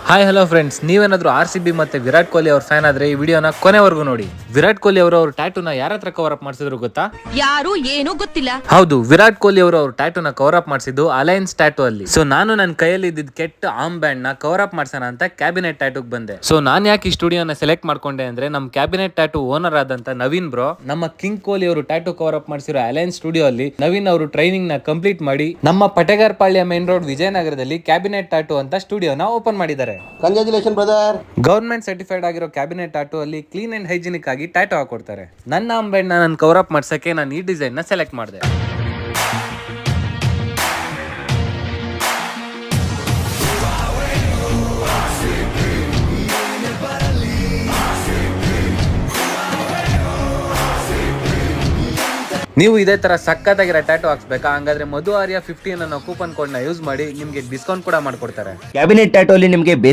Hi hello friends, ನೀವೇನಾದ್ರೂ RCB ಮತ್ತೆ ವಿರಾಟ್ ಕೊಹ್ಲಿ ಅವ್ರ ಫ್ಯಾನ್ ಆದ್ರೆ ಈ ವಿಡಿಯೋನ ಕೊನೆವರೆಗೂ ನೋಡಿ. ವಿರಾಟ್ ಕೊಹ್ಲಿ ಅವರು ಅವ್ರ ಟ್ಯಾಟೂನ ಯಾರ ಹತ್ರ ಕವರ್ ಅಪ್ ಮಾಡಿಸಿದ್ರು ಗೊತ್ತಾ? ಯಾರು ಏನು ಗೊತ್ತಿಲ್ಲ. ಹೌದು, ವಿರಾಟ್ ಕೊಹ್ಲಿ ಅವರು ಅವ್ರ ಟ್ಯಾಟೂನ ಕವರ್ ಅಪ್ ಮಾಡಿಸಿದ್ದು ಅಲಯನ್ಸ್ ಟ್ಯಾಟೂ ಅಲ್ಲಿ. ಸೊ ನಾನು ನನ್ನ ಕೈಯಲ್ಲಿ ಇದ್ದಿದ್ದ ಕೆಟ್ಟ ಆರ್ಮ್ ಬ್ಯಾಂಡ್ ನ ಕವರ್ ಅಪ್ ಮಾಡ್ಸೋಣ ಅಂತ ಕ್ಯಾಬಿನೆಟ್ ಟ್ಯಾಟೂಗ್ ಬಂದೆ. ಸೊ ನಾನ್ ಯಾಕೆ ಈ ಸ್ಟುಡಿಯೋನ ಸೆಲೆಕ್ಟ್ ಮಾಡ್ಕೊಂಡೆ ಅಂದ್ರೆ ನಮ್ ಕ್ಯಾಬಿನೆಟ್ ಟ್ಯಾಟೂ ಓನರ್ ಆದಂತ ನವೀನ್ ಬ್ರೋ ನಮ್ಮ ಕಿಂಗ್ ಕೊಹ್ಲಿ ಅವರು ಟ್ಯಾಟೂ ಕವರ್ ಅಪ್ ಮಾಡಿಸಿರೋ ಅಲಯನ್ಸ್ ಸ್ಟುಡಿಯೋ ಅಲ್ಲಿ ನವೀನ್ ಅವರು ಟ್ರೈನಿಂಗ್ ನ ಕಂಪ್ಲೀಟ್ ಮಾಡಿ ನಮ್ಮ ಪಟೇಗಾರ್ ಪಾಳ್ಯ ಮೇನ್ ರೋಡ್ ವಿಜಯನಗರದಲ್ಲಿ ಕ್ಯಾಬಿನೆಟ್ ಟ್ಯಾಟೂ ಅಂತ ಸ್ಟುಡಿಯೋನ ಓಪನ್ ಮಾಡಿದ್ದಾರೆ. Congratulation brother. ಗವರ್ಮೆಂಟ್ ಸರ್ಟಿಫೈಡ್ ಆಗಿರೋ ಕ್ಯಾಬಿನೆಟ್ ಟ್ಯಾಟೂ ಅಲ್ಲಿ ಕ್ಲೀನ್ ಅಂಡ್ ಹೈಜಿನಿಕ್ ಆಗಿ ಟ್ಯಾಟೂ ಹಾಕೊಡ್ತಾರೆ. ನನ್ನ ಆಂಬೆಂಡ್ ನಾನು ಕವರ್ ಅಪ್ ಮಾಡ್ಸಕ್ಕೆ ನಾನು ಈ ಡಿಸೈನ್ ನ ಸೆಲೆಕ್ಟ್ ಮಾಡಿದೆ. ನೀವು ಇದೇ ತರ ಸಕ್ಕತ್ತಾಗಿರೋ ಟ್ಯಾಟೂ ಹಾಕ್ಸ್ಬೇಕಾ? ಹಂಗಾದ್ರೆ ಮಧು ಆರ್ಯ 15 ಅನ್ನೋ ಕೂಪನ್ ಕೋಡ್ ನ ಯೂಸ್ ಮಾಡಿ ನಿಮ್ಗೆ ಡಿಸ್ಕೌಂಟ್ ಕೂಡ ಮಾಡ್ಕೊಡ್ತಾರೆ. ಕ್ಯಾಬಿನೆಟ್ ಟ್ಯಾಟೂ ಅಲ್ಲಿ ನಿಮಗೆ